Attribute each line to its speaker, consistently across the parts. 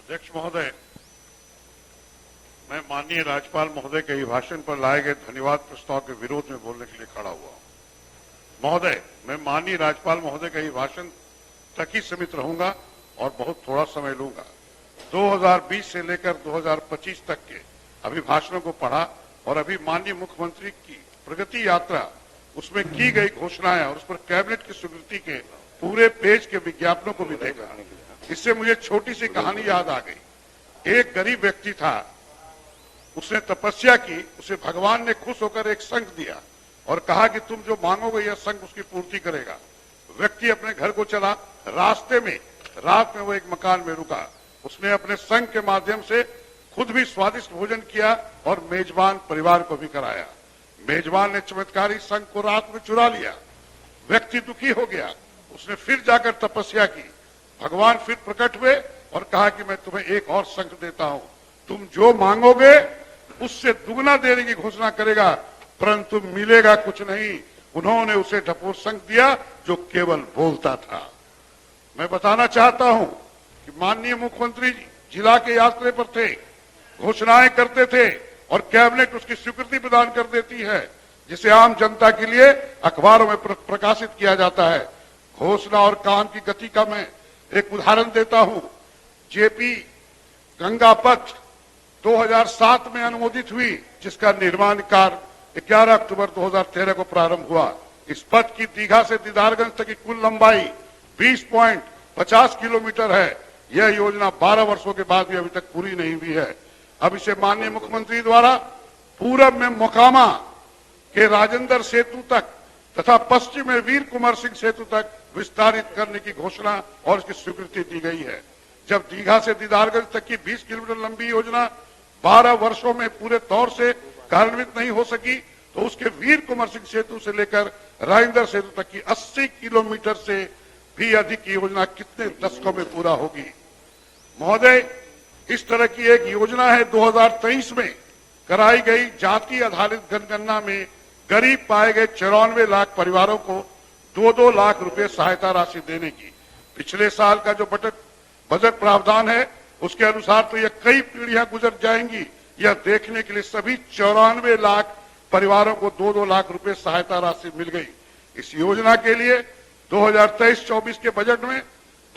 Speaker 1: अध्यक्ष महोदय, मैं माननीय राज्यपाल महोदय के अभिभाषण पर लाए गए धन्यवाद प्रस्ताव के विरोध में बोलने के लिए खड़ा हुआ हूं। महोदय, मैं माननीय राज्यपाल महोदय के अभिभाषण तक ही सीमित रहूंगा और बहुत थोड़ा समय लूंगा। 2020 से लेकर 2025 तक के अभिभाषणों को पढ़ा और अभी माननीय मुख्यमंत्री की प्रगति यात्रा, उसमें की गई घोषणाएं और उस पर कैबिनेट की स्वीकृति के पूरे पेज के विज्ञापनों को भी देखा। इससे मुझे छोटी सी कहानी याद आ गई। एक गरीब व्यक्ति था, उसने तपस्या की, उसे भगवान ने खुश होकर एक शंख दिया और कहा कि तुम जो मांगोगे यह शंख उसकी पूर्ति करेगा। व्यक्ति अपने घर को चला। रास्ते में रात में वो एक मकान में रुका। उसने अपने शंख के माध्यम से खुद भी स्वादिष्ट भोजन किया और मेजबान परिवार को भी कराया। मेजबान ने चमत्कारी शंख को रात में चुरा लिया। व्यक्ति दुखी हो गया। उसने फिर जाकर तपस्या की। भगवान फिर प्रकट हुए और कहा कि मैं तुम्हें एक और शंख देता हूं, तुम जो मांगोगे उससे दुगना देने की घोषणा करेगा, परंतु मिलेगा कुछ नहीं। उन्होंने उसे ढपोर शंख दिया जो केवल बोलता था। मैं बताना चाहता हूं कि माननीय मुख्यमंत्री जिला के यात्रा पर थे, घोषणाएं करते थे और कैबिनेट उसकी स्वीकृति प्रदान कर देती है, जिसे आम जनता के लिए अखबारों में प्रकाशित किया जाता है। घोषणा और काम की गति का मैं एक उदाहरण देता हूं। जेपी गंगा पथ 2007 में अनुमोदित हुई, जिसका निर्माण कार्य 11 अक्टूबर 2013 को प्रारंभ हुआ। इस पथ की दीघा से दीदारगंज तक की कुल लंबाई 20.50 किलोमीटर है। यह योजना 12 वर्षों के बाद भी अभी तक पूरी नहीं हुई है। अब इसे माननीय मुख्यमंत्री द्वारा पूरब में मोकामा के राजेंद्र सेतु तक तथा पश्चिम में वीर कुंवर सिंह सेतु तक विस्तारित करने की घोषणा और इसकी स्वीकृति दी गई है। जब दीघा से दीदारगंज तक की 20 किलोमीटर लंबी योजना 12 वर्षों में पूरे तौर से कार्यान्वित नहीं हो सकी, तो उसके वीर कुंवर सिंह सेतु से लेकर राजेंद्र सेतु तक की 80 किलोमीटर से भी अधिक की योजना कितने दशकों में पूरा होगी। महोदय, इस तरह की एक योजना है 2023 में कराई गई जाति आधारित जनगणना में गरीब पाए गए 94 लाख परिवारों को 2-2 लाख रुपए सहायता राशि देने की। पिछले साल का जो बजट प्रावधान है उसके अनुसार तो यह कई पीढ़ियां गुजर जाएंगी। यह देखने के लिए सभी 94 लाख परिवारों को 2-2 लाख रुपए सहायता राशि मिल गई। इस योजना के लिए 2023-24 के बजट में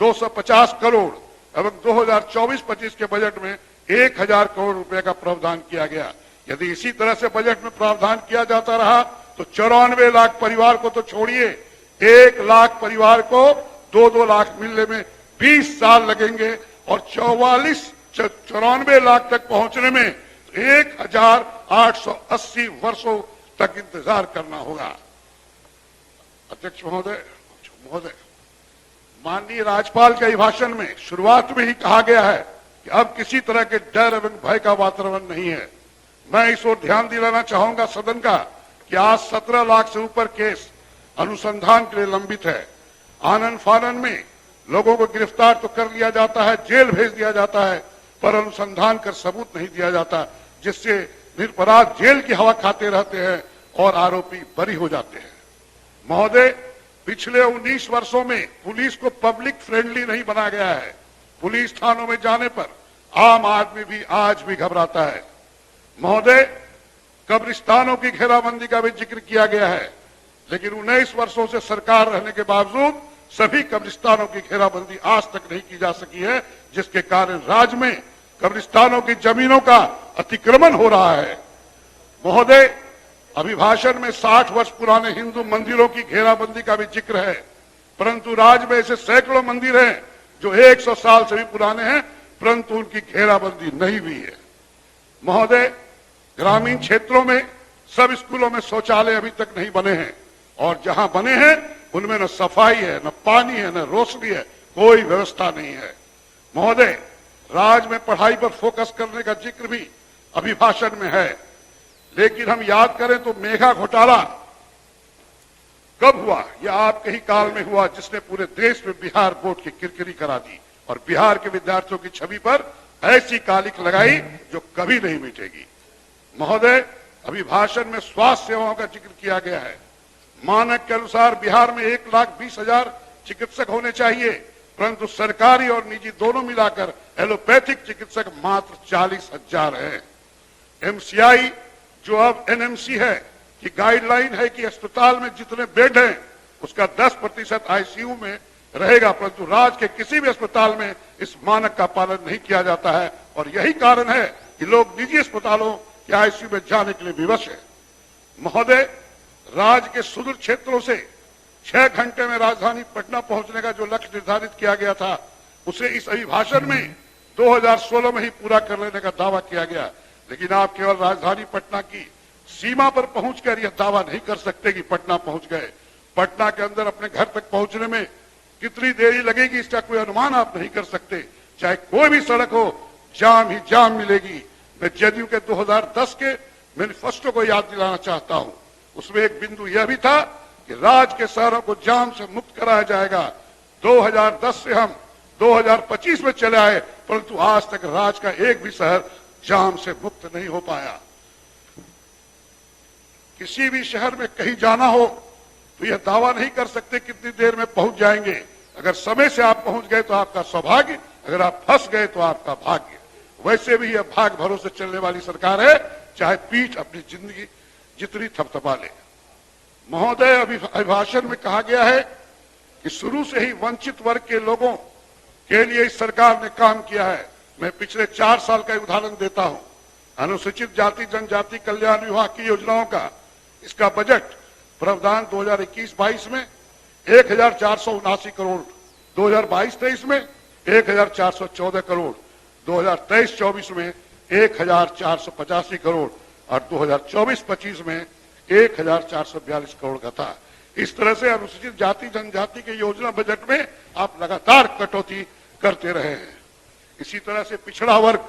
Speaker 1: 250 करोड़ एवं 2024-25 के बजट में 1000 करोड़ रुपए का प्रावधान किया गया। यदि इसी तरह से बजट में प्रावधान किया जाता रहा तो 94 लाख परिवार को तो छोड़िए, 1 लाख परिवार को 2-2 लाख मिलने में 20 साल लगेंगे और 94 लाख तक पहुंचने में 1880 वर्षों तक इंतजार करना होगा। अध्यक्ष महोदय, माननीय राज्यपाल के अभिभाषण में शुरुआत में ही कहा गया है कि अब किसी तरह के डर एवं भय का वातावरण नहीं है। मैं इस ओर ध्यान दिलाना चाहूंगा सदन का कि आज 17 लाख से ऊपर केस अनुसंधान के लिए लंबित है। आनन फानन में लोगों को गिरफ्तार तो कर लिया जाता है, जेल भेज दिया जाता है, पर अनुसंधान कर सबूत नहीं दिया जाता, जिससे निरपराध जेल की हवा खाते रहते हैं और आरोपी बरी हो जाते हैं। महोदय, पिछले 19 वर्षों में पुलिस को पब्लिक फ्रेंडली नहीं बना गया है। पुलिस थानों में जाने पर आम आदमी भी आज भी घबराता है। महोदय, कब्रिस्तानों की घेराबंदी का भी जिक्र किया गया है, लेकिन 19 वर्षों से सरकार रहने के बावजूद सभी कब्रिस्तानों की घेराबंदी आज तक नहीं की जा सकी है, जिसके कारण राज्य में कब्रिस्तानों की जमीनों का अतिक्रमण हो रहा है। महोदय, अभिभाषण में 60 वर्ष पुराने हिंदू मंदिरों की घेराबंदी का भी जिक्र है, परंतु राज्य में ऐसे सैकड़ों मंदिर हैं जो 100 साल से भी पुराने हैं, परंतु उनकी घेराबंदी नहीं हुई है। महोदय, ग्रामीण क्षेत्रों में सब स्कूलों में शौचालय अभी तक नहीं बने हैं और जहां बने हैं उनमें न सफाई है, न पानी है, न रोशनी है, कोई व्यवस्था नहीं है। महोदय, राज्य में पढ़ाई पर फोकस करने का जिक्र भी अभिभाषण में है, लेकिन हम याद करें तो मेघा घोटाला कब हुआ? यह आपके ही काल में हुआ, जिसने पूरे देश में बिहार बोर्ड की किरकिरी करा दी और बिहार के विद्यार्थियों की छवि पर ऐसी कालिख लगाई जो कभी नहीं मिटेगी। महोदय, अभिभाषण में स्वास्थ्य सेवाओं का जिक्र किया गया है। मानक के अनुसार बिहार में 1,20,000 चिकित्सक होने चाहिए, परंतु सरकारी और निजी दोनों मिलाकर एलोपैथिक चिकित्सक मात्र 40,000 हैं। एमसीआई जो अब एनएमसी है कि गाइडलाइन है कि अस्पताल में जितने बेड हैं उसका 10% आईसीयू में रहेगा, परंतु राज्य के किसी भी अस्पताल में इस मानक का पालन नहीं किया जाता है और यही कारण है कि लोग निजी अस्पतालों के आईसीयू में जाने के लिए विवश है। महोदय, राज्य के सुदूर क्षेत्रों से 6 घंटे में राजधानी पटना पहुंचने का जो लक्ष्य निर्धारित किया गया था उसे इस अभिभाषण में 2016 में ही पूरा कर लेने का दावा किया गया, लेकिन आप केवल राजधानी पटना की सीमा पर पहुंचकर यह दावा नहीं कर सकते कि पटना पहुंच गए। पटना के अंदर अपने घर तक पहुंचने में कितनी देरी लगेगी इसका कोई अनुमान आप नहीं कर सकते। चाहे कोई भी सड़क हो, जाम ही जाम मिलेगी। मैं जदयू के 2010 के मैनिफेस्टो को याद दिलाना चाहता हूं। उसमें एक बिंदु यह भी था कि राज्य के शहरों को जाम से मुक्त कराया जाएगा। 2010 से हम 2025 में चले आए, परंतु आज तक राज्य का एक भी शहर जाम से मुक्त नहीं हो पाया। किसी भी शहर में कहीं जाना हो तो यह दावा नहीं कर सकते कितनी देर में पहुंच जाएंगे। अगर समय से आप पहुंच गए तो आपका सौभाग्य, अगर आप फंस गए तो आपका भाग्य। वैसे भी यह भाग भरोसे चलने वाली सरकार है, चाहे पीठ अपनी जिंदगी जितनी थपथपा ले। महोदय, अभिभाषण में कहा गया है कि शुरू से ही वंचित वर्ग के लोगों के लिए इस सरकार ने काम किया है। मैं पिछले 4 साल का उदाहरण देता हूं। अनुसूचित जाति जनजाति कल्याण विभाग की योजनाओं का इसका बजट प्रावधान 2021-22 में 1,479 करोड़, 2022-23 में 1,414 करोड़, 2023-24 में 1,485 करोड़ और 2024-25 में 1,442 करोड़ का था। इस तरह से अनुसूचित जाति जनजाति के योजना बजट में आप लगातार कटौती करते रहे हैं। इसी तरह से पिछड़ा वर्ग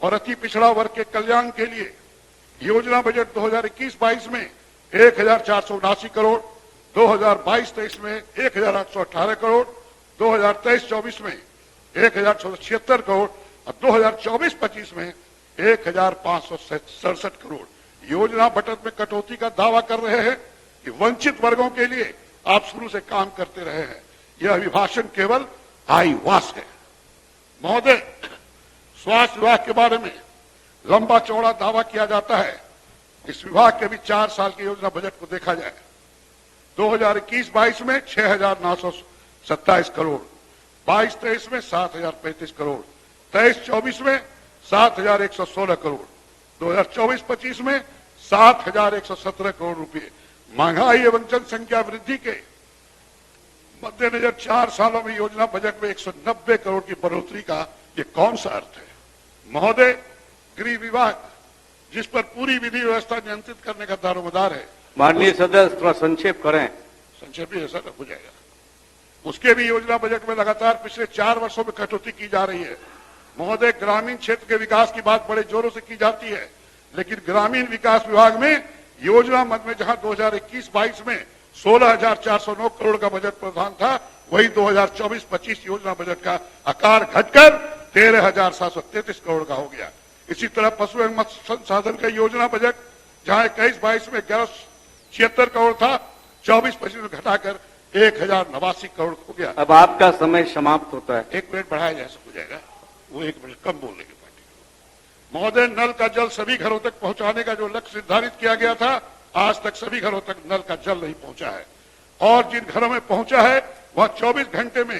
Speaker 1: और अति पिछड़ा वर्ग के कल्याण के लिए योजना बजट 2021-22 में 1,479 करोड़, 2022-23 में 1,818 करोड़, 2023-24 में 1,676 करोड़ और 2024-25 में 1,567 करोड़। योजना बजट में कटौती का दावा कर रहे हैं कि वंचित वर्गों के लिए आप शुरू से काम करते रहे हैं। यह अभिभाषण केवल आईवास है। महोदय, स्वास्थ्य विभाग के बारे में लंबा चौड़ा दावा किया जाता है। इस विभाग के भी 4 साल की योजना बजट को देखा जाए, 2021-22 में 6,927 करोड़, 22-23 में 7,035 करोड़, 23-24 में 7,116 करोड़, 2024-25 में 7,117 करोड़ रुपए। महंगाई एवं जनसंख्या वृद्धि के मद्देनजर 4 सालों में योजना बजट में 190 करोड़ की बढ़ोतरी का ये कौन सा अर्थ है? महोदय, गृह विभाग जिस पर पूरी विधि व्यवस्था नियंत्रित करने का दारोमदार है।
Speaker 2: माननीय सदस्य थोड़ा संक्षेप करें।
Speaker 1: संक्षेप ही ऐसा हो जाएगा। उसके भी योजना बजट में लगातार पिछले 4 वर्षों में कटौती की जा रही है। महोदय, ग्रामीण क्षेत्र के विकास की बात बड़े जोरों से की जाती है, लेकिन ग्रामीण विकास विभाग में योजना मद में जहां 2021-22 में 16,409 करोड़ का बजट प्रावधान था, वही 2024-25 योजना बजट का आकार घटकर 13,733 करोड़ का हो गया। इसी तरह पशु एवं मत्स्य संसाधन का योजना बजट जहां 21-22 में 1,176 करोड़ था, 24-25 में घटाकर 1,089 करोड़ हो गया।
Speaker 2: अब आपका समय समाप्त होता है।
Speaker 1: 1 मिनट बढ़ाया जा हो जाएगा, वो 1 मिनट कम बोलने की पार्टी। महोदय, नल का जल सभी घरों तक पहुंचाने का जो लक्ष्य निर्धारित किया गया था, आज तक सभी घरों तक नल का जल नहीं पहुंचा है और जिन घरों में पहुंचा है वह 24 घंटे में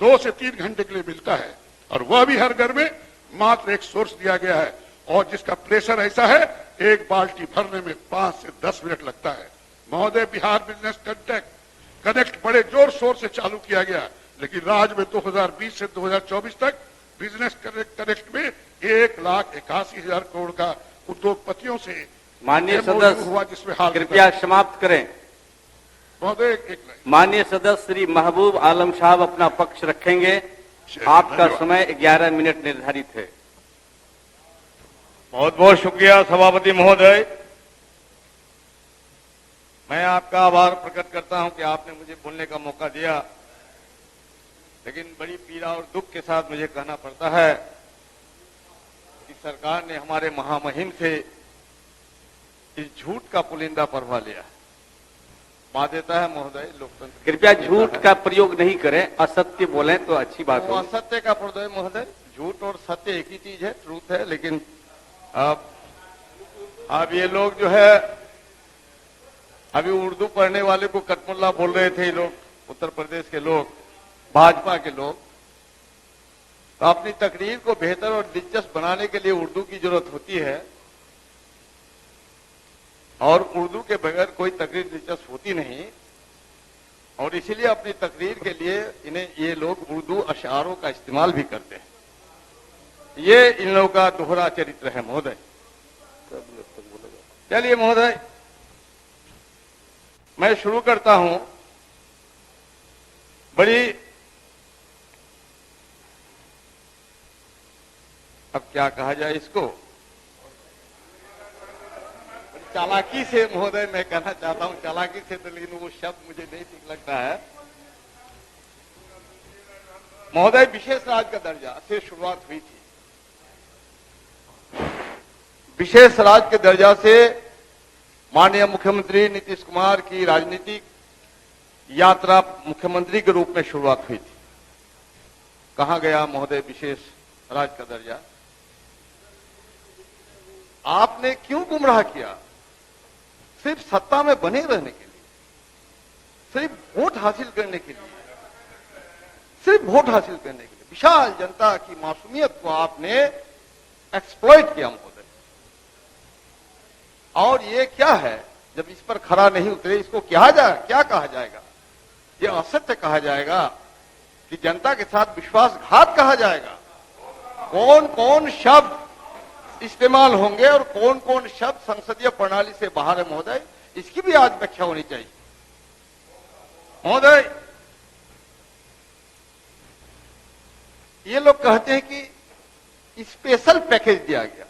Speaker 1: 2 से 3 घंटे के लिए मिलता है और वह भी हर घर में मात्र एक सोर्स दिया गया है और जिसका प्रेशर ऐसा है एक बाल्टी भरने में 5 से 10 मिनट लगता है। महोदय, बिहार बिजनेस कनेक्ट बड़े जोर शोर से चालू किया गया, लेकिन राज्य में 2020 से 2024 तक बिजनेस कनेक्ट में 1,81,000 करोड़ का उद्योगपतियों से
Speaker 2: माननीय सदस्य कृपया समाप्त करें।
Speaker 1: महोदय, एक
Speaker 2: माननीय सदस्य श्री महबूब आलम साहब अपना पक्ष रखेंगे। आपका समय 11 मिनट निर्धारित है।
Speaker 3: बहुत बहुत शुक्रिया सभापति महोदय। मैं आपका आभार प्रकट करता हूं कि आपने मुझे बोलने का मौका दिया, लेकिन बड़ी पीड़ा और दुख के साथ मुझे कहना पड़ता है कि सरकार ने हमारे महामहिम से इस झूठ का पुलिंदा परवा लिया। बाध्यता है महोदय, लोकतंत्र।
Speaker 2: कृपया झूठ का प्रयोग नहीं करें, असत्य बोलें तो अच्छी बात
Speaker 3: तो
Speaker 2: होगी।
Speaker 3: असत्य का प्रयोग महोदय, झूठ और सत्य एक ही चीज है, ट्रूथ है। लेकिन अब ये लोग जो है, अभी उर्दू पढ़ने वाले को कटमुल्ला बोल रहे थे ये लोग, उत्तर प्रदेश के लोग, भाजपा के लोग। तो अपनी तकरीर को बेहतर और दिलचस्प बनाने के लिए उर्दू की जरूरत होती है, और उर्दू के बगैर कोई तकरीर दिलचस्प होती नहीं। और इसीलिए अपनी तकरीर के लिए इन्हें ये लोग उर्दू अशारों का इस्तेमाल भी करते हैं। ये इन लोगों का दोहरा चरित्र है महोदय। चलिए महोदय, मैं शुरू करता हूं। बड़ी, अब क्या कहा जाए इसको, चालाकी से महोदय मैं कहना चाहता हूं, चालाकी से तो, लेकिन वो शब्द मुझे नहीं ठीक लगता है महोदय। विशेष राज्य का दर्जा से शुरुआत हुई थी। विशेष राज्य के दर्जा से माननीय मुख्यमंत्री नीतीश कुमार की राजनीतिक यात्रा मुख्यमंत्री के रूप में शुरुआत हुई थी। कहां गया महोदय विशेष राज्य का दर्जा? आपने क्यों गुमराह किया? सिर्फ सत्ता में बने रहने के लिए, सिर्फ वोट हासिल करने के लिए, सिर्फ वोट हासिल करने के लिए विशाल जनता की मासूमियत को आपने एक्सप्लॉइट किया महोदय। और ये क्या है, जब इस पर खरा नहीं उतरे, इसको क्या कहा जाएगा? ये असत्य कहा जाएगा कि जनता के साथ विश्वासघात कहा जाएगा। कौन कौन शब्द इस्तेमाल होंगे और कौन कौन शब्द संसदीय प्रणाली से बाहर है महोदय, इसकी भी आज व्याख्या होनी चाहिए महोदय। ये लोग कहते हैं कि स्पेशल पैकेज दिया गया।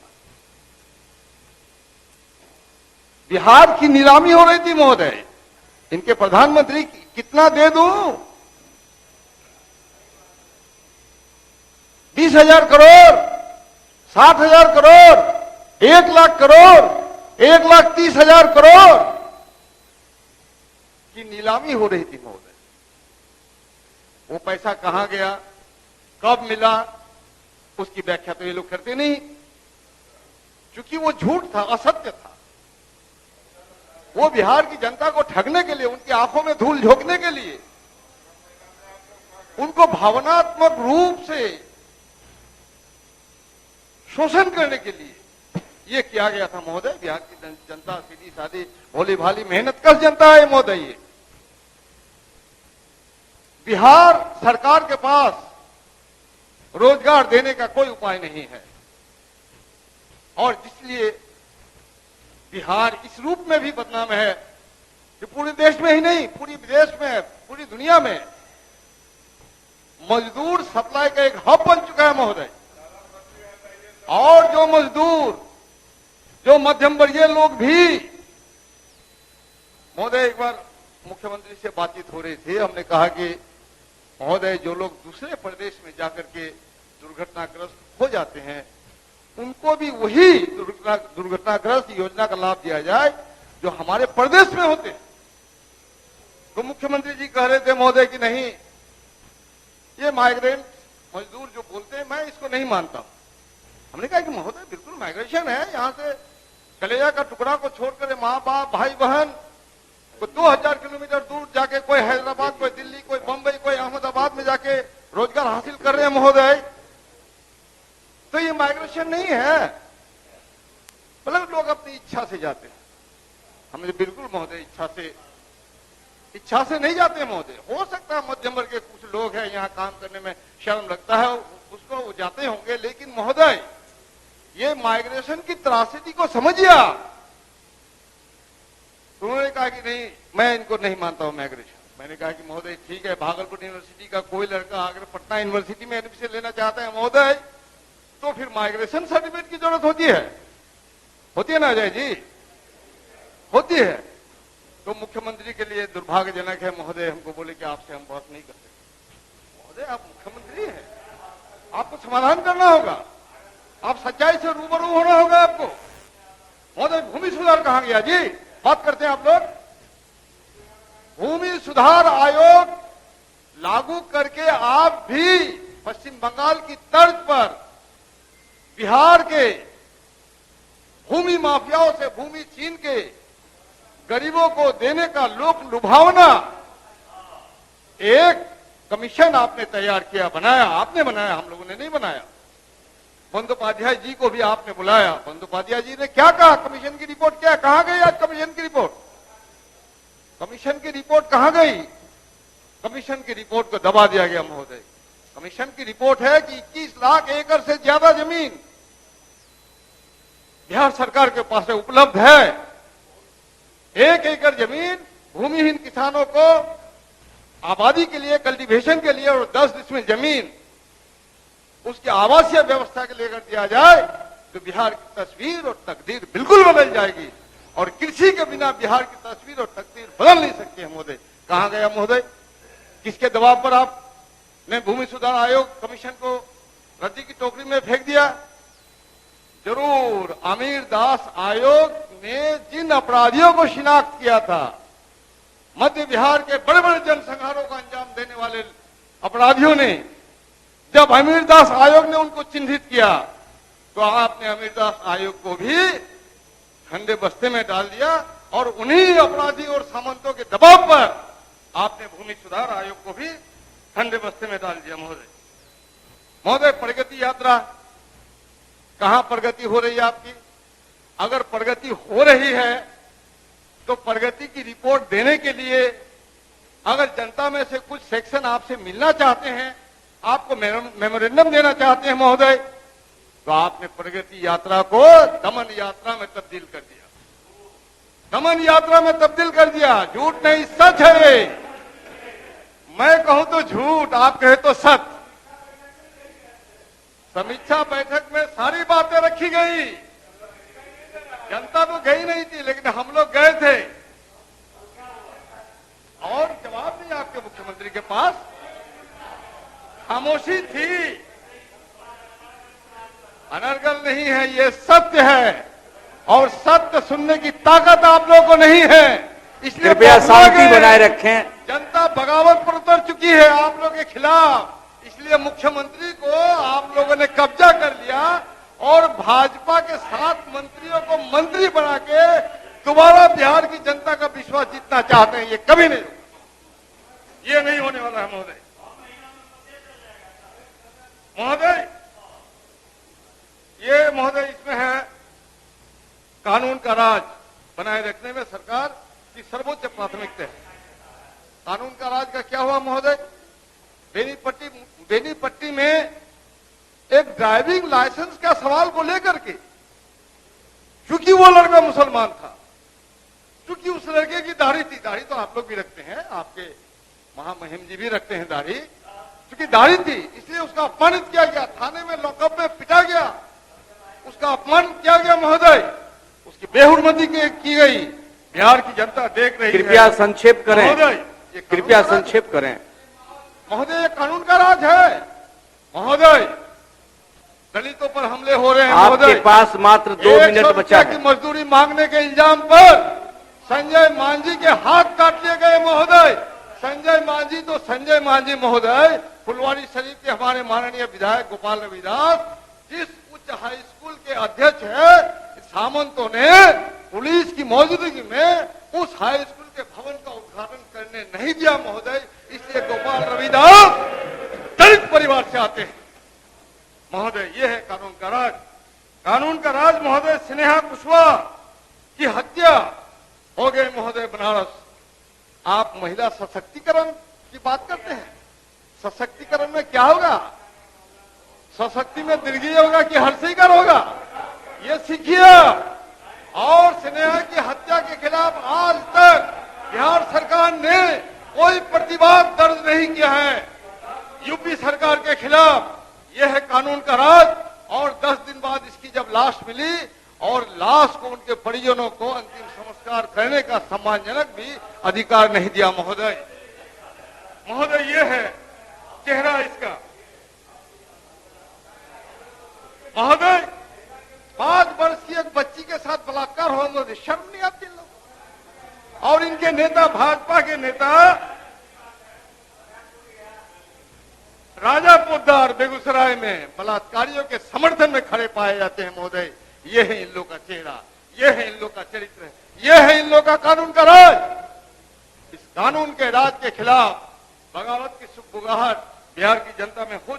Speaker 3: बिहार की नीलामी हो रही थी महोदय, इनके प्रधानमंत्री कितना दे दूं? 20,000 करोड़, 60,000 करोड़, 1 लाख करोड़, 1,30,000 करोड़ की नीलामी हो रही थी महोदय। वो पैसा कहां गया, कब मिला, उसकी व्याख्या तो ये लोग करते नहीं, क्योंकि वो झूठ था, असत्य था। वो बिहार की जनता को ठगने के लिए, उनकी आंखों में धूल झोंकने के लिए, उनको भावनात्मक रूप से शोषण करने के लिए ये किया गया था महोदय। बिहार की जनता सीधी सादी भोली भाली मेहनत कर जनता है महोदय। ये बिहार सरकार के पास रोजगार देने का कोई उपाय नहीं है, और इसलिए बिहार इस रूप में भी बदनाम है कि पूरे देश में ही नहीं, पूरी विदेश में, पूरी दुनिया में मजदूर सप्लाई का एक हब बन चुका है महोदय। और जो मजदूर, जो मध्यम वर्गीय लोग भी महोदय, एक बार मुख्यमंत्री से बातचीत हो रही थी, हमने कहा कि महोदय जो लोग दूसरे प्रदेश में जाकर के दुर्घटनाग्रस्त हो जाते हैं, उनको भी वही दुर्घटनाग्रस्त योजना का लाभ दिया जाए जो हमारे प्रदेश में होते हैं। तो मुख्यमंत्री जी कह रहे थे महोदय कि नहीं, ये माइग्रेंट मजदूर जो बोलते हैं, मैं इसको नहीं मानता हूं। हमने कहा कि महोदय बिल्कुल माइग्रेशन है, यहां से कलेजा का टुकड़ा को छोड़कर माँ बाप, भाई बहन को 2000 किलोमीटर दूर जाके कोई हैदराबाद, कोई दिल्ली, कोई बंबई, कोई अहमदाबाद में जाके रोजगार हासिल कर रहे हैं महोदय। तो ये माइग्रेशन नहीं है, मतलब लोग अपनी इच्छा से जाते हैं। हमें बिल्कुल महोदय इच्छा से नहीं जाते महोदय। हो सकता है मध्यम वर्ग के कुछ लोग हैं, यहाँ काम करने में शर्म लगता है, उसको वो जाते होंगे, लेकिन महोदय ये माइग्रेशन की त्रासदी को समझिए। तो उन्होंने कहा कि नहीं, मैं इनको नहीं मानता हूं माइग्रेशन। मैंने कहा कि महोदय ठीक है, भागलपुर यूनिवर्सिटी का कोई लड़का अगर पटना यूनिवर्सिटी में एडमिशन लेना चाहता है महोदय, तो फिर माइग्रेशन सर्टिफिकेट की जरूरत होती है ना अजय जी, होती है। तो मुख्यमंत्री के लिए दुर्भाग्यजनक है महोदय, हमको बोले कि आपसे हम बात नहीं कर सकते। महोदय आप मुख्यमंत्री हैं, आपको समाधान करना होगा, आप सच्चाई से रूबरू होना होगा आपको। महोदय भूमि सुधार कहां गया जी, बात करते हैं आप लोग। भूमि सुधार आयोग लागू करके आप भी पश्चिम बंगाल की तर्ज पर बिहार के भूमि माफियाओं से भूमि छीन के गरीबों को देने का लोक लुभावना एक कमीशन आपने तैयार किया, बनाया, आपने बनाया, हम लोगों ने नहीं बनाया। बंदोपाध्याय जी को भी आपने बुलाया। बंदोपाध्याय जी ने क्या कहा? कमीशन की रिपोर्ट क्या है? कहां गई आज कमीशन की रिपोर्ट? कमीशन की रिपोर्ट कहां गई? कमीशन की रिपोर्ट को दबा दिया गया महोदय। कमीशन की रिपोर्ट है कि 21 लाख एकड़ से ज्यादा जमीन बिहार सरकार के पास उपलब्ध है। 1 एकड़ जमीन भूमिहीन किसानों को आबादी के लिए, कल्टीवेशन के लिए, और 10 डिसमिल जमीन उसकी आवासीय व्यवस्था के लिए अगर दिया जाए तो बिहार की तस्वीर और तकदीर बिल्कुल बदल जाएगी। और कृषि के बिना बिहार की तस्वीर और तकदीर बदल नहीं सकती है महोदय। कहां गया महोदय? किसके दबाव पर आपने भूमि सुधार आयोग कमीशन को रद्दी की टोकरी में फेंक दिया? जरूर आमिर दास आयोग ने जिन अपराधियों को शिनाख्त किया था, मध्य बिहार के बड़े बड़े जनसंहारों का अंजाम देने वाले अपराधियों ने, जब आमिर दास आयोग ने उनको चिन्हित किया तो आपने आमिर दास आयोग को भी ठंडे बस्ते में डाल दिया और उन्हीं अपराधी और सामंतों के दबाव पर आपने भूमि सुधार आयोग को भी ठंडे बस्ते में डाल दिया महोदय। प्रगति यात्रा, कहां प्रगति हो रही है आपकी? अगर प्रगति हो रही है तो प्रगति की रिपोर्ट देने के लिए अगर जनता में से कुछ सेक्शन आपसे मिलना चाहते हैं, आपको मेमोरेंडम देना चाहते हैं महोदय, तो आपने प्रगति यात्रा को दमन यात्रा में तब्दील कर दिया। दमन यात्रा में तब्दील कर दिया। झूठ नहीं, सच है ये। मैं कहूं तो झूठ, आप कहे तो सच। समीक्षा बैठक में सारी बातें रखी गई। जनता तो गई नहीं थी, लेकिन हम लोग गए थे और जवाब नहीं आपके मुख्यमंत्री के पास। खामोशी थी। अनर्गल नहीं है, ये सत्य है और सत्य सुनने की ताकत आप लोगों को नहीं है, इसलिए
Speaker 2: कृपया शांति बनाए रखें।
Speaker 3: जनता बगावत पर उतर चुकी है आप लोगों के खिलाफ, इसलिए मुख्यमंत्री को आप लोगों ने कब्जा कर लिया और भाजपा के 7 मंत्रियों को मंत्री बना के दोबारा बिहार की जनता का विश्वास जीतना चाहते हैं। ये कभी नहीं, ये नहीं होने वाला है महोदय। ये महोदय इसमें है कानून का राज बनाए रखने में सरकार की सर्वोच्च प्राथमिकता है। कानून का राज का क्या हुआ महोदय? बेनीपट्टी में एक ड्राइविंग लाइसेंस का सवाल को लेकर के, क्योंकि वो लड़का मुसलमान था, क्योंकि उस लड़के की दाढ़ी थी, दाढ़ी तो आप लोग भी रखते हैं, आपके महामहिम जी भी रखते हैं दाढ़ी, क्योंकि दाढ़ी थी इसलिए उसका अपमानित किया गया, थाने में लॉकअप में पिटा गया, उसका अपमान किया गया महोदय, उसकी बेहुरमती की गई। बिहार की जनता देख रही है।
Speaker 2: कृपया संक्षेप करें
Speaker 3: महोदय,
Speaker 2: कृपया संक्षेप करें
Speaker 3: महोदय। ये कानून का राज है महोदय। दलितों पर हमले हो रहे हैं
Speaker 2: आपके
Speaker 3: महोदय।
Speaker 2: पास मात्र 2 मिनट बचा
Speaker 3: की
Speaker 2: है।
Speaker 3: मजदूरी मांगने के इल्जाम पर संजय मांझी के हाथ काट लिए गए महोदय। संजय मांझी तो संजय मांझी महोदय, फुलवारी शरीफ के हमारे माननीय विधायक गोपाल रविदास जिस उच्च हाई स्कूल के अध्यक्ष है, सामंतों ने पुलिस की मौजूदगी में उस हाई स्कूल के भवन का उद्घाटन करने नहीं दिया महोदय। इसलिए गोपाल रविदास दलित परिवार से आते हैं महोदय। ये है कानून का राज। कानून का राज महोदय। स्नेहा कुशवाहा की हत्या हो गई महोदय बनारस। आप महिला सशक्तिकरण की बात करते हैं। सशक्तिकरण में क्या होगा? सशक्ति में दीर्घीय होगा कि हर्षिकर होगा, ये सीखिए। और स्नेहा की हत्या के खिलाफ आज तक बिहार सरकार ने कोई प्रतिवाद दर्ज नहीं किया है यूपी सरकार के खिलाफ। यह है कानून का राज। और 10 दिन बाद इसकी जब लाश मिली और लाश को उनके परिजनों को अंतिम संस्कार करने का सम्मानजनक भी अधिकार नहीं दिया महोदय। महोदय ये है चेहरा इसका महोदय। 5 वर्ष की एक बच्ची के साथ बलात्कार हो, शर्म नहीं आती लोग? और इनके नेता, भाजपा के नेता राजा पोद्दार बेगूसराय में बलात्कारियों के समर्थन में खड़े पाए जाते हैं महोदय। ये है इन लोग का चेहरा, ये है इन लोग का चरित्र, ये है इन लोग का कानून का राज। इस कानून के राज के खिलाफ बगावत की सुगबुगाहट बिहार की जनता में हो